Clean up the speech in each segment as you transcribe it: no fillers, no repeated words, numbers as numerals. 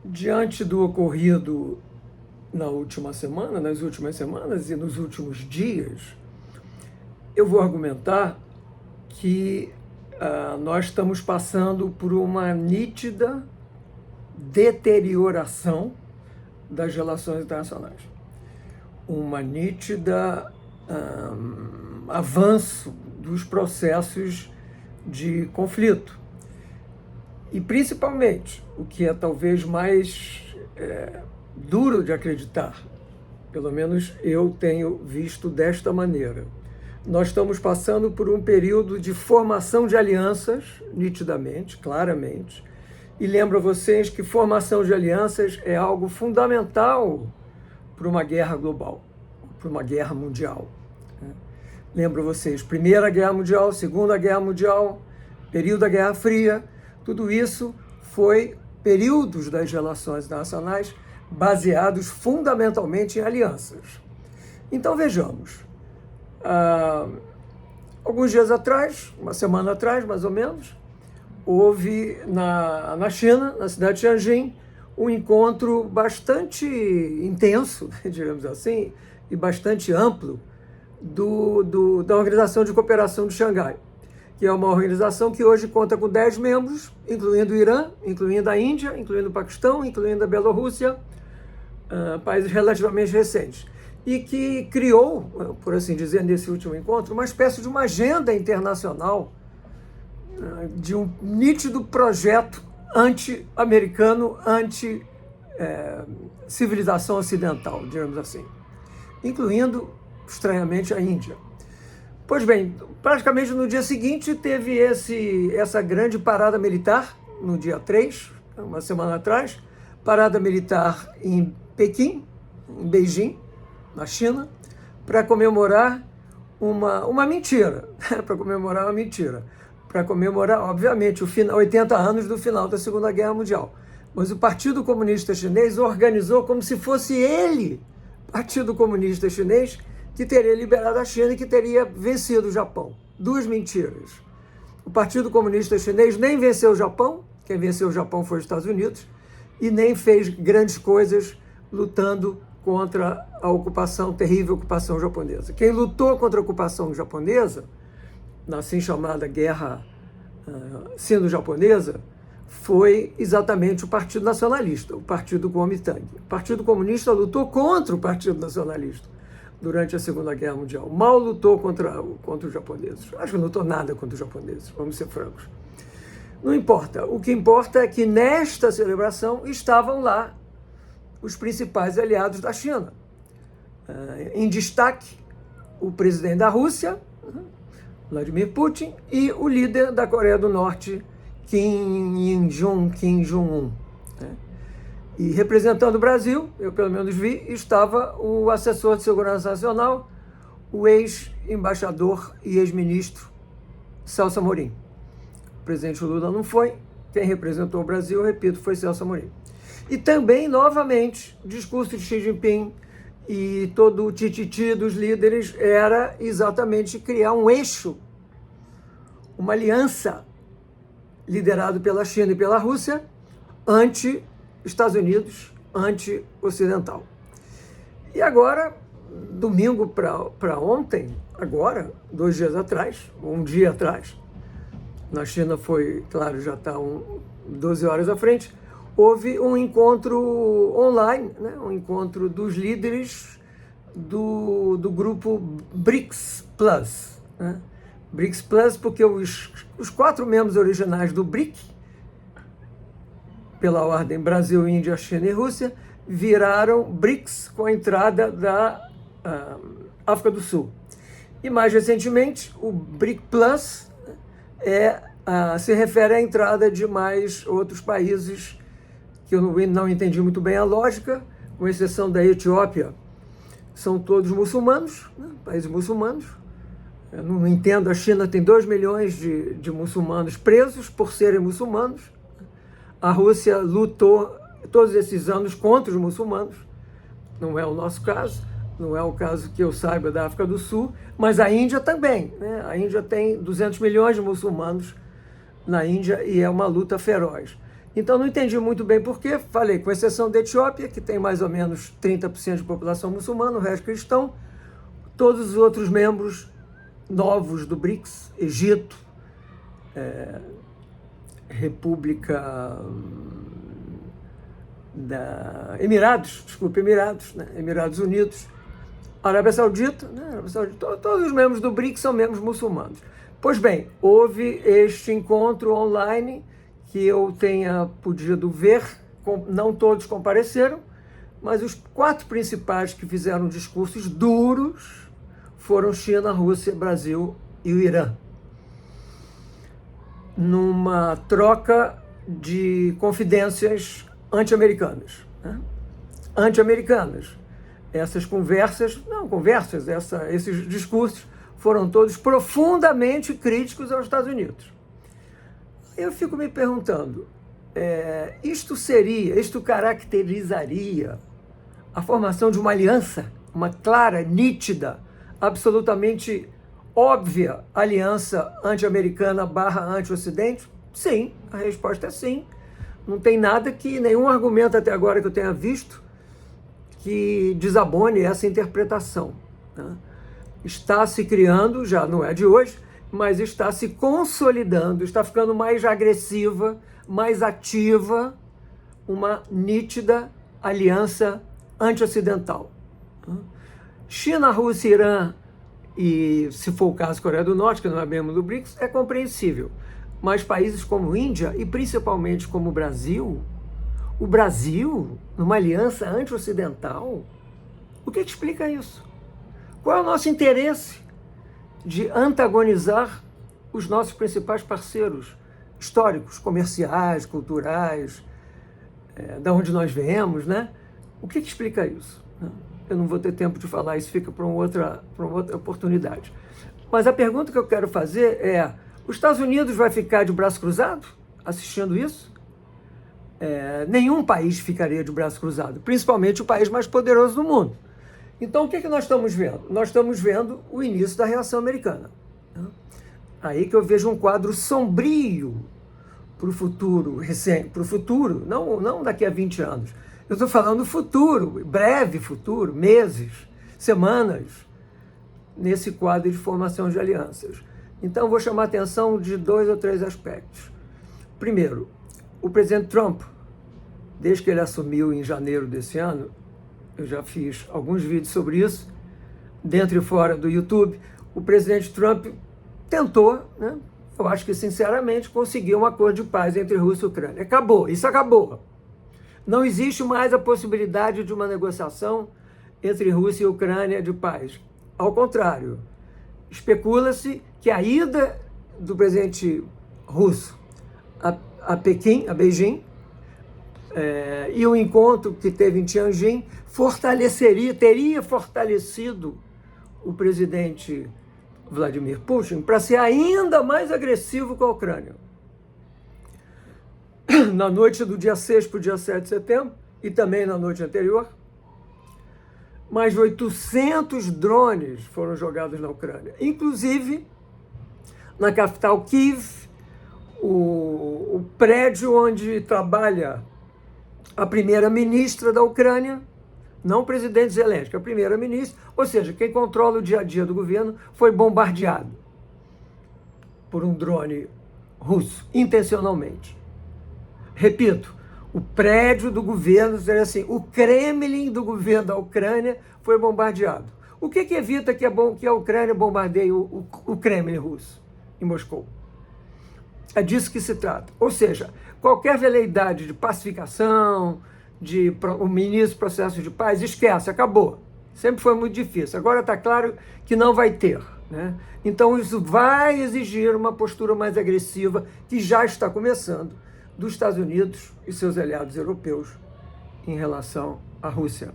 Diante do ocorrido nas últimas semanas e nos últimos dias, eu vou argumentar que nós estamos passando por uma nítida deterioração das relações internacionais, uma nítida avanço dos processos de conflito. E principalmente, o que é talvez mais duro de acreditar, pelo menos eu tenho visto desta maneira, nós estamos passando por um período de formação de alianças, nitidamente, claramente, e lembro a vocês que formação de alianças é algo fundamental para uma guerra global, para uma guerra mundial. Lembro vocês, Primeira Guerra Mundial, Segunda Guerra Mundial, período da Guerra Fria, tudo isso foi períodos das relações internacionais baseados fundamentalmente em alianças. Então vejamos, alguns dias atrás, uma semana atrás mais ou menos, houve na China, na cidade de Tianjin, um encontro bastante intenso, digamos assim, e bastante amplo da Organização de Cooperação de Xangai, que é uma organização que hoje conta com 10 membros, incluindo o Irã, incluindo a Índia, incluindo o Paquistão, incluindo a Bielorrússia, países relativamente recentes, e que criou, por assim dizer, nesse último encontro, uma espécie de uma agenda internacional de um nítido projeto anti-americano, anti-civilização ocidental, digamos assim, incluindo, estranhamente, a Índia. Pois bem, praticamente no dia seguinte teve essa grande parada militar, no dia 3, uma semana atrás, parada militar em Pequim, em Beijing, na China, para comemorar uma mentira, para comemorar, obviamente, 80 anos do final da Segunda Guerra Mundial. Mas o Partido Comunista Chinês organizou como se fosse ele, Partido Comunista Chinês, que teria liberado a China e que teria vencido o Japão. Duas mentiras. O Partido Comunista Chinês nem venceu o Japão, quem venceu o Japão foi os Estados Unidos, e nem fez grandes coisas lutando contra a terrível ocupação japonesa. Quem lutou contra a ocupação japonesa, na assim chamada Guerra Sino-Japonesa, foi exatamente o Partido Nacionalista, o Partido Kuomintang. O Partido Comunista lutou contra o Partido Nacionalista durante a Segunda Guerra Mundial. Mal lutou contra os japoneses. Acho que não lutou nada contra os japoneses, vamos ser francos. Não importa. O que importa é que nesta celebração estavam lá os principais aliados da China. Em destaque, o presidente da Rússia, Vladimir Putin, e o líder da Coreia do Norte, Kim Jong-un. E representando o Brasil, eu pelo menos vi, estava o assessor de Segurança Nacional, o ex-embaixador e ex-ministro Celso Amorim. O presidente Lula não foi, quem representou o Brasil, repito, foi Celso Amorim. E também, novamente, o discurso de Xi Jinping e todo o tititi dos líderes era exatamente criar um eixo, uma aliança liderado pela China e pela Rússia, anti-Estados Unidos, anti-ocidental. E agora, domingo para ontem, agora, 2 dias atrás, um dia atrás, na China foi, claro, já está 12 horas à frente, houve um encontro online, um encontro dos líderes do grupo BRICS Plus. BRICS Plus porque os 4 membros originais do BRIC, pela ordem Brasil, Índia, China e Rússia, viraram BRICS com a entrada da África do Sul. E mais recentemente, o BRIC Plus se refere à entrada de mais outros países que eu não entendi muito bem a lógica, com exceção da Etiópia, são todos muçulmanos, países muçulmanos. Eu não entendo, a China tem 2 milhões de muçulmanos presos por serem muçulmanos. A Rússia lutou todos esses anos contra os muçulmanos, não é o nosso caso, não é o caso que eu saiba da África do Sul, mas a Índia também, A Índia tem 200 milhões de muçulmanos na Índia e é uma luta feroz. Então não entendi muito bem por quê. Falei, com exceção da Etiópia, que tem mais ou menos 30% de população muçulmana, o resto cristão, todos os outros membros novos do BRICS, Egito, República Emirados, né? Emirados Unidos, Arábia Saudita, né? Todos os membros do BRICS são membros muçulmanos. Pois bem, houve este encontro online que eu tenha podido ver, não todos compareceram, mas os 4 principais que fizeram discursos duros foram China, Rússia, Brasil e o Irã, numa troca de confidências anti-americanas. Né? Anti-americanas. Essas esses discursos foram todos profundamente críticos aos Estados Unidos. Eu fico me perguntando, isto caracterizaria a formação de uma aliança, uma clara, nítida, absolutamente óbvia aliança anti-americana / anti-ocidente? Sim, a resposta é sim. Não tem nada nenhum argumento até agora que eu tenha visto que desabone essa interpretação. Né? Está se criando, já não é de hoje, mas está se consolidando, está ficando mais agressiva, mais ativa, uma nítida aliança anti-ocidental. China, Rússia, Irã e, se for o caso, Coreia do Norte, que não é membro do BRICS, é compreensível. Mas países como Índia e principalmente como o Brasil, numa aliança anti-ocidental, o que explica isso? Qual é o nosso interesse de antagonizar os nossos principais parceiros históricos, comerciais, culturais, da onde nós viemos, né? O que explica isso? Eu não vou ter tempo de falar, isso fica para uma outra oportunidade. Mas a pergunta que eu quero fazer é, os Estados Unidos vai ficar de braço cruzado assistindo isso? Nenhum país ficaria de braço cruzado, principalmente o país mais poderoso do mundo. Então, o que nós estamos vendo? Nós estamos vendo o início da reação americana. Aí que eu vejo um quadro sombrio para o futuro, não daqui a 20 anos. Eu estou falando futuro, breve futuro, meses, semanas, nesse quadro de formação de alianças. Então, vou chamar a atenção de 2 ou 3 aspectos. Primeiro, o presidente Trump, desde que ele assumiu em janeiro desse ano, eu já fiz alguns vídeos sobre isso, dentro e fora do YouTube, o presidente Trump tentou, né, eu acho que sinceramente, conseguir um acordo de paz entre Rússia e Ucrânia. Isso acabou. Não existe mais a possibilidade de uma negociação entre Rússia e Ucrânia de paz. Ao contrário, especula-se que a ida do presidente russo a Pequim, a Beijing, e o encontro que teve em Tianjin teria fortalecido o presidente Vladimir Putin para ser ainda mais agressivo com a Ucrânia. Na noite do dia 6 para o dia 7 de setembro, e também na noite anterior, mais de 800 drones foram jogados na Ucrânia, inclusive na capital Kiev, o prédio onde trabalha a primeira-ministra da Ucrânia, não o presidente Zelensky, a primeira-ministra, ou seja, quem controla o dia a dia do governo, foi bombardeado por um drone russo, intencionalmente. Repito, o prédio do governo, assim, o Kremlin do governo da Ucrânia foi bombardeado. O que evita que a Ucrânia bombardeie o Kremlin russo em Moscou? É disso que se trata. Ou seja, qualquer veleidade de pacificação, o ministro processo de paz, esquece, acabou. Sempre foi muito difícil. Agora está claro que não vai ter. Né? Então isso vai exigir uma postura mais agressiva, que já está começando, dos Estados Unidos e seus aliados europeus em relação à Rússia.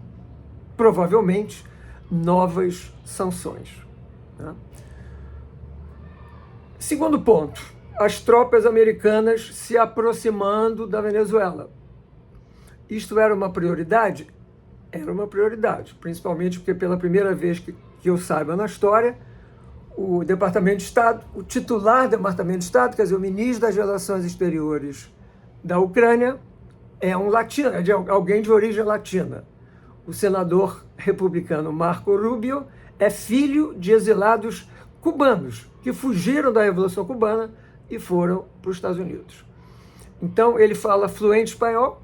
Provavelmente novas sanções. Né? Segundo ponto, as tropas americanas se aproximando da Venezuela. Isto era uma prioridade? Era uma prioridade, principalmente porque pela primeira vez que eu saiba na história, o Departamento de Estado, o titular do Departamento de Estado, quer dizer, o ministro das Relações Exteriores da Ucrânia é um latino, é de alguém de origem latina. O senador republicano Marco Rubio é filho de exilados cubanos que fugiram da Revolução Cubana e foram para os Estados Unidos. Então, ele fala fluente espanhol,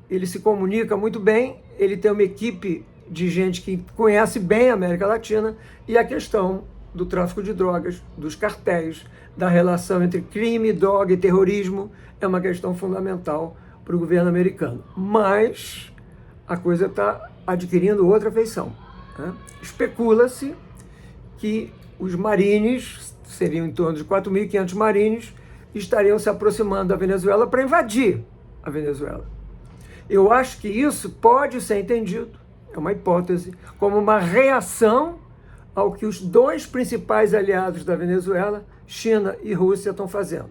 ele se comunica muito bem, ele tem uma equipe de gente que conhece bem a América Latina, e a questão do tráfico de drogas, dos cartéis, da relação entre crime, droga e terrorismo é uma questão fundamental para o governo americano. Mas a coisa está adquirindo outra feição, né? Especula-se que os marines, seriam em torno de 4.500 marines, estariam se aproximando da Venezuela para invadir a Venezuela. Eu acho que isso pode ser entendido, é uma hipótese, como uma reação ao que os dois principais aliados da Venezuela, China e Rússia, estão fazendo.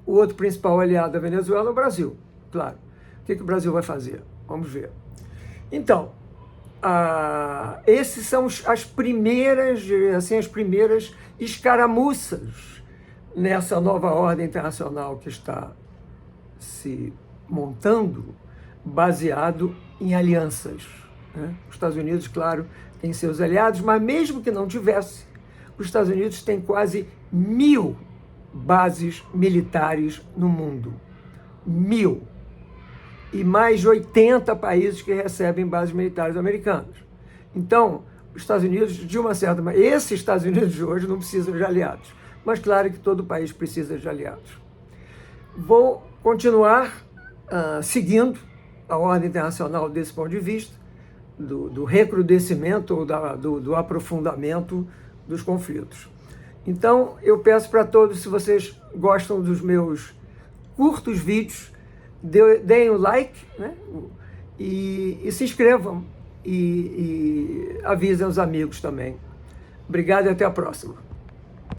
O outro principal aliado da Venezuela é o Brasil, claro. O que o Brasil vai fazer? Vamos ver. Então, esses são as primeiras escaramuças nessa nova ordem internacional que está se montando, baseado em alianças, né? Os Estados Unidos, claro, tem seus aliados, mas mesmo que não tivesse, os Estados Unidos têm quase 1.000 bases militares no mundo. 1.000. E mais de 80 países que recebem bases militares americanas. Então, os Estados Unidos, de uma certa maneira, esses Estados Unidos de hoje não precisam de aliados. Mas claro que todo país precisa de aliados. Vou continuar seguindo a ordem internacional desse ponto de vista, do recrudescimento ou do aprofundamento dos conflitos. Então, eu peço para todos, se vocês gostam dos meus curtos vídeos, deem o like, né? e se inscrevam e avisem os amigos também. Obrigado e até a próxima.